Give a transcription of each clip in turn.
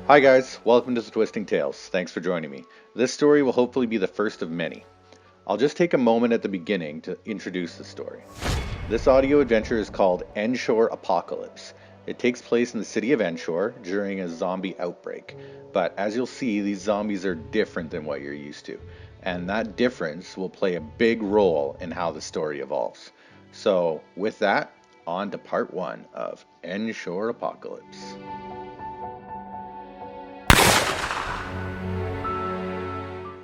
Hi guys, welcome to the Twisting Tales. Thanks for joining me. This story will hopefully be the first of many. I'll just take a moment at the beginning to introduce the story. This audio adventure is called Endshore Apocalypse. It takes place in the city of Endshore during a zombie outbreak. But as you'll see, these zombies are different than what you're used to. And that difference will play a big role in how the story evolves. So, with that, on to part one of Endshore Apocalypse.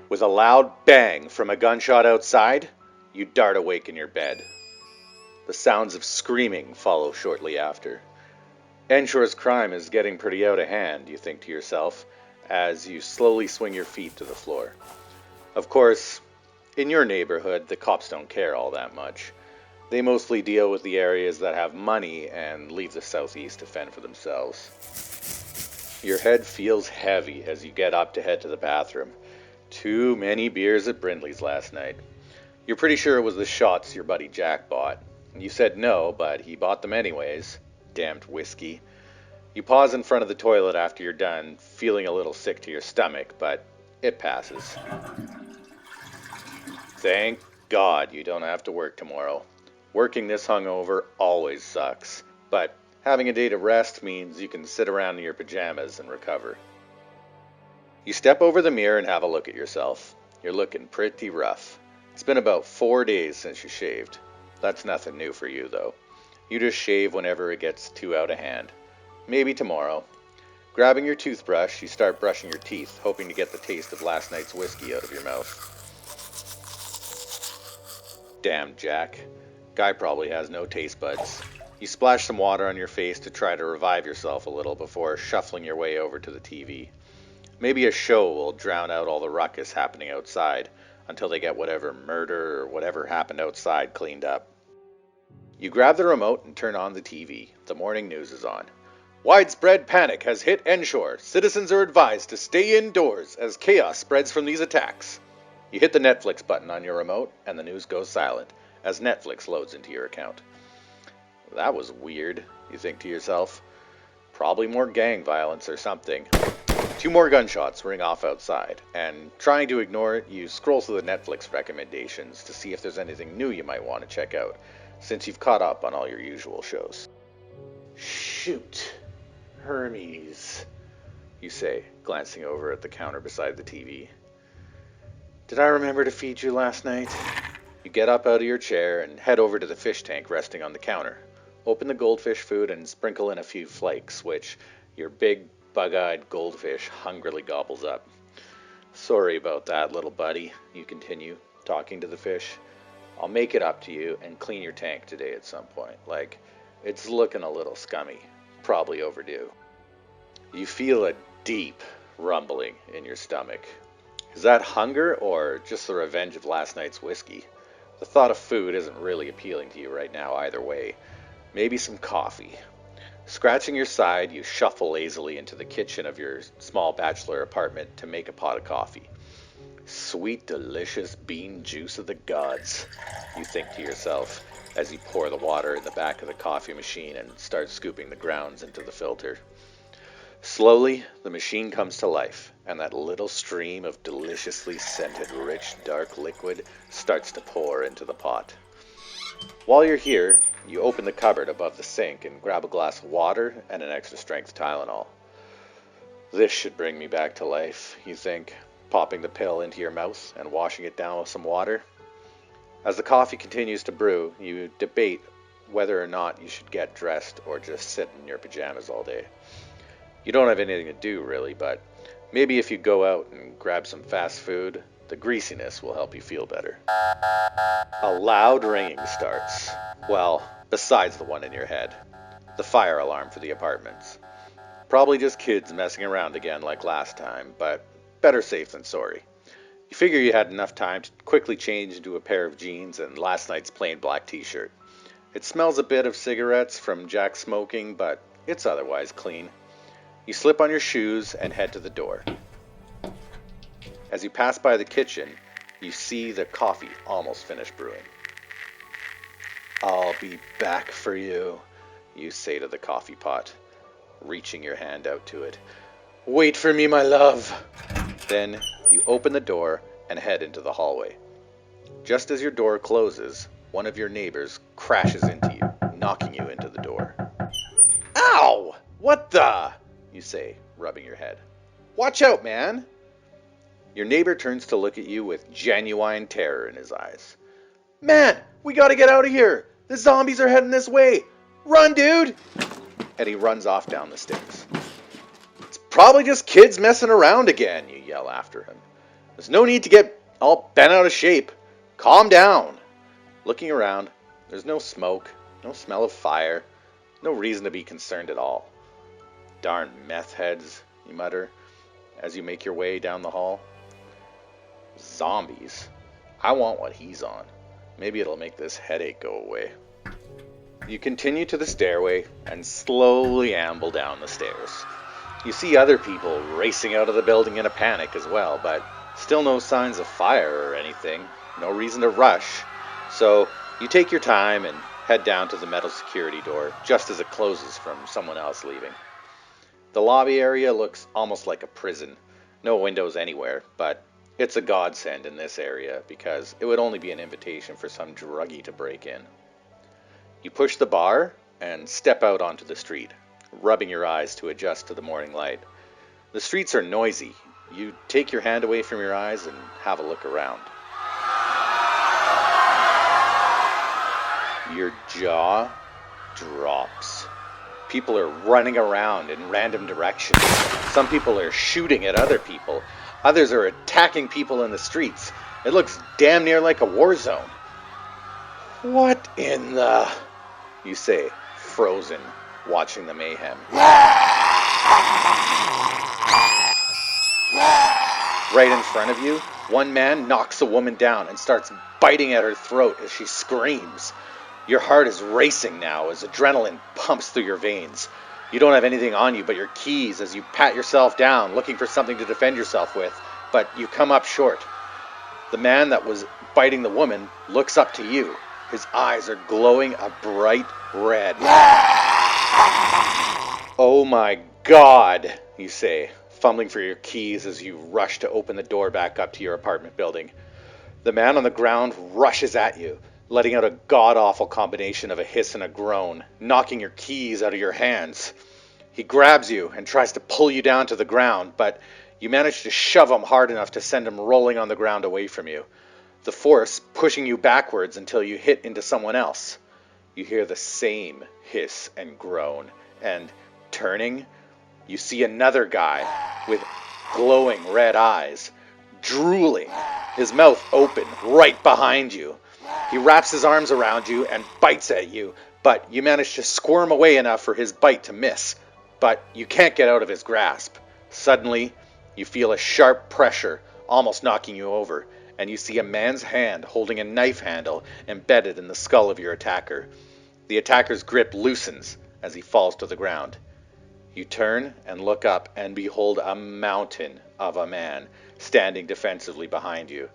With a loud bang from a gunshot outside, you dart awake in your bed. The sounds of screaming follow shortly after. Enshore's crime is getting pretty out of hand, you think to yourself, as you slowly swing your feet to the floor. Of course, in your neighborhood, the cops don't care all that much. They mostly deal with the areas that have money and leave the southeast to fend for themselves. Your head feels heavy as you get up to head to the bathroom. Too many beers at Brindley's last night. You're pretty sure it was the shots your buddy Jack bought. You said no, but he bought them anyways. Damned whiskey. You pause in front of the toilet after you're done, feeling a little sick to your stomach, but it passes. Thank God you don't have to work tomorrow. Working this hungover always sucks, but having a day to rest means you can sit around in your pajamas and recover. You step over the mirror and have a look at yourself. You're looking pretty rough. It's been about 4 days since you shaved. That's nothing new for you, though. You just shave whenever it gets too out of hand. Maybe tomorrow. Grabbing your toothbrush, you start brushing your teeth, hoping to get the taste of last night's whiskey out of your mouth. Damn, Jack. Guy probably has no taste buds. You splash some water on your face to try to revive yourself a little before shuffling your way over to the TV. Maybe a show will drown out all the ruckus happening outside until they get whatever murder or whatever happened outside cleaned up. You grab the remote and turn on the TV. The morning news is on. Widespread panic has hit Endshore. Citizens are advised to stay indoors as chaos spreads from these attacks. You hit the Netflix button on your remote and the news goes silent as Netflix loads into your account. That was weird, you think to yourself. Probably more gang violence or something. 2 more gunshots ring off outside, and trying to ignore it, you scroll through the Netflix recommendations to see if there's anything new you might want to check out, since you've caught up on all your usual shows. Shoot, Hermes, you say, glancing over at the counter beside the TV. Did I remember to feed you last night? You get up out of your chair and head over to the fish tank resting on the counter. Open the goldfish food and sprinkle in a few flakes, which your big, bug-eyed goldfish hungrily gobbles up. Sorry about that, little buddy, you continue, talking to the fish. I'll make it up to you and clean your tank today at some point. Like, it's looking a little scummy. Probably overdue. You feel a deep rumbling in your stomach. Is that hunger or just the revenge of last night's whiskey? The thought of food isn't really appealing to you right now either way. Maybe some coffee. Scratching your side, you shuffle lazily into the kitchen of your small bachelor apartment to make a pot of coffee. Sweet, delicious bean juice of the gods, you think to yourself as you pour the water in the back of the coffee machine and start scooping the grounds into the filter. Slowly, the machine comes to life, and that little stream of deliciously scented, rich, dark liquid starts to pour into the pot. While you're here, you open the cupboard above the sink and grab a glass of water and an extra strength Tylenol. This should bring me back to life, you think, popping the pill into your mouth and washing it down with some water. As the coffee continues to brew, you debate whether or not you should get dressed or just sit in your pajamas all day. You don't have anything to do really, but maybe if you go out and grab some fast food, the greasiness will help you feel better. A loud ringing starts. Well, besides the one in your head. The fire alarm for the apartments. Probably just kids messing around again like last time, but better safe than sorry. You figure you had enough time to quickly change into a pair of jeans and last night's plain black t-shirt. It smells a bit of cigarettes from Jack smoking, but it's otherwise clean. You slip on your shoes and head to the door. As you pass by the kitchen, you see the coffee almost finished brewing. I'll be back for you, you say to the coffee pot, reaching your hand out to it. Wait for me, my love. Then you open the door and head into the hallway. Just as your door closes, one of your neighbors crashes into you, knocking you into the door. Ow! What the? You say, rubbing your head. Watch out, man! Your neighbor turns to look at you with genuine terror in his eyes. Man, we gotta get out of here! The zombies are heading this way! Run, dude! And he runs off down the stairs. It's probably just kids messing around again, you yell after him. There's no need to get all bent out of shape. Calm down. Looking around, there's no smoke, no smell of fire, no reason to be concerned at all. Darn meth heads, you mutter, as you make your way down the hall. Zombies. I want what he's on. Maybe it'll make this headache go away. You continue to the stairway and slowly amble down the stairs. You see other people racing out of the building in a panic as well, but still no signs of fire or anything. No reason to rush. So you take your time and head down to the metal security door just as it closes from someone else leaving. The lobby area looks almost like a prison. No windows anywhere, but it's a godsend in this area because it would only be an invitation for some druggie to break in. You push the bar and step out onto the street, rubbing your eyes to adjust to the morning light. The streets are noisy. You take your hand away from your eyes and have a look around. Your jaw drops. People are running around in random directions. Some people are shooting at other people. Others are attacking people in the streets. It looks damn near like a war zone. What in the... You say, frozen, watching the mayhem. Right in front of you, one man knocks a woman down and starts biting at her throat as she screams. Your heart is racing now as adrenaline pumps through your veins. You don't have anything on you but your keys as you pat yourself down, looking for something to defend yourself with, but you come up short. The man that was biting the woman looks up to you. His eyes are glowing a bright red. Oh my God, you say, fumbling for your keys as you rush to open the door back up to your apartment building. The man on the ground rushes at you, letting out a god-awful combination of a hiss and a groan, knocking your keys out of your hands. He grabs you and tries to pull you down to the ground, but you manage to shove him hard enough to send him rolling on the ground away from you, the force pushing you backwards until you hit into someone else. You hear the same hiss and groan, and turning, you see another guy with glowing red eyes, drooling, his mouth open right behind you. He wraps his arms around you and bites at you, but you manage to squirm away enough for his bite to miss, but you can't get out of his grasp. Suddenly, you feel a sharp pressure, almost knocking you over, and you see a man's hand holding a knife handle embedded in the skull of your attacker. The attacker's grip loosens as he falls to the ground. You turn and look up and behold a mountain of a man standing defensively behind you.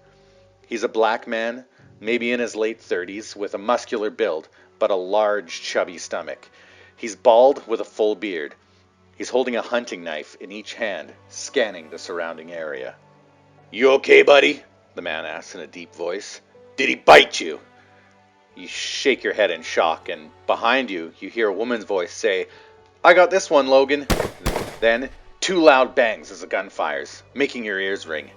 He's a black man, maybe in his late 30s, with a muscular build, but a large, chubby stomach. He's bald with a full beard. He's holding a hunting knife in each hand, scanning the surrounding area. You okay, buddy? The man asks in a deep voice. Did he bite you? You shake your head in shock, and behind you, you hear a woman's voice say, I got this one, Logan. Then, 2 loud bangs as the gun fires, making your ears ring.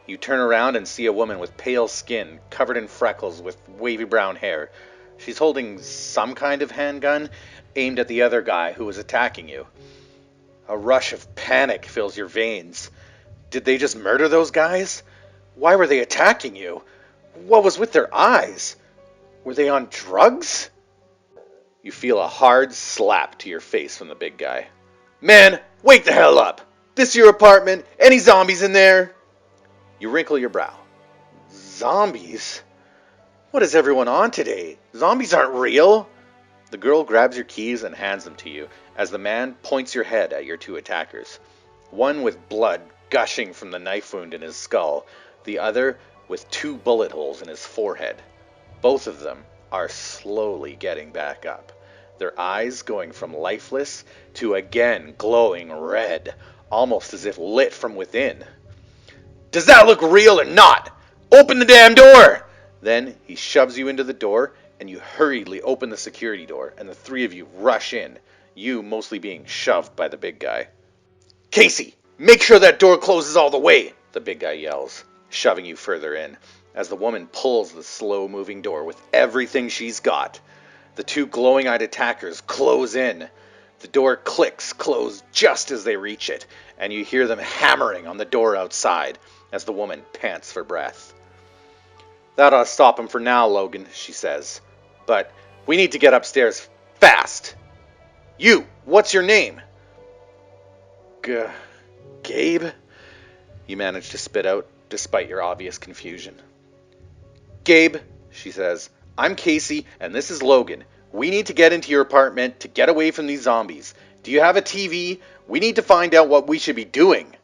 You turn around and see a woman with pale skin, covered in freckles, with wavy brown hair. She's holding some kind of handgun, aimed at the other guy who was attacking you. A rush of panic fills your veins. Did they just murder those guys? Why were they attacking you? What was with their eyes? Were they on drugs? You feel a hard slap to your face from the big guy. Man, wake the hell up! This your apartment? Any zombies in there? You wrinkle your brow. Zombies? What is everyone on today? Zombies aren't real. The girl grabs your keys and hands them to you as the man points your head at your 2 attackers. One with blood gushing from the knife wound in his skull, the other with 2 bullet holes in his forehead. Both of them are slowly getting back up, their eyes going from lifeless to again glowing red, almost as if lit from within. "Does that look real or not? Open the damn door!" Then he shoves you into the door, and you hurriedly open the security door, and the three of you rush in, you mostly being shoved by the big guy. "Casey, make sure that door closes all the way," the big guy yells, shoving you further in, as the woman pulls the slow-moving door with everything she's got. The two glowing-eyed attackers close in. The door clicks closed just as they reach it, and you hear them hammering on the door outside as the woman pants for breath. "That ought to stop him for now, Logan," she says. "But we need to get upstairs fast. You, what's your name?" Gabe? You manage to spit out, despite your obvious confusion. "Gabe," she says, "I'm Casey, and this is Logan. We need to get into your apartment to get away from these zombies. Do you have a TV? We need to find out what we should be doing."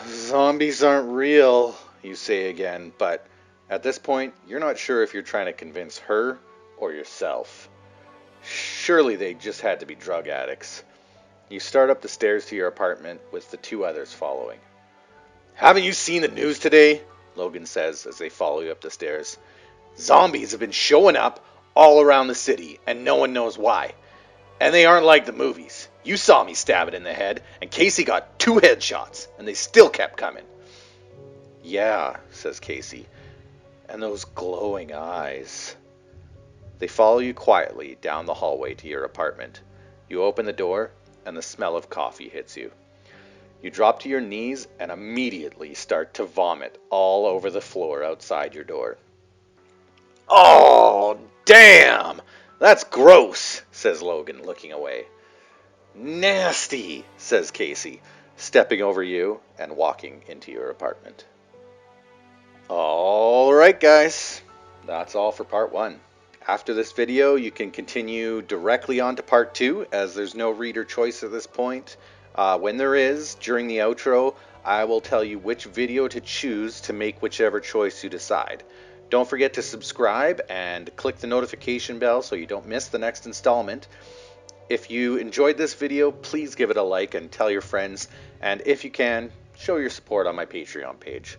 Zombies aren't real, you say again, but at this point, you're not sure if you're trying to convince her or yourself. Surely they just had to be drug addicts. You start up the stairs to your apartment with the two others following. "Haven't you seen the news today?" Logan says as they follow you up the stairs. "Zombies have been showing up all around the city, and no one knows why. And they aren't like the movies. You saw me stab it in the head, and Casey got 2 headshots, and they still kept coming." "Yeah," says Casey, "and those glowing eyes." They follow you quietly down the hallway to your apartment. You open the door, and the smell of coffee hits you. You drop to your knees and immediately start to vomit all over the floor outside your door. "Oh, damn! That's gross," says Logan, looking away. "Nasty," says Casey, stepping over you and walking into your apartment. Alright guys, that's all for part 1. After this video, you can continue directly on to part 2, as there's no reader choice at this point. When there is, during the outro, I will tell you which video to choose to make whichever choice you decide. Don't forget to subscribe and click the notification bell so you don't miss the next installment. If you enjoyed this video, please give it a like and tell your friends, and if you can, show your support on my Patreon page.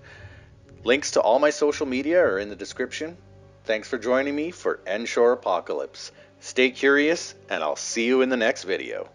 Links to all my social media are in the description. Thanks for joining me for Endshore Apocalypse. Stay curious, and I'll see you in the next video.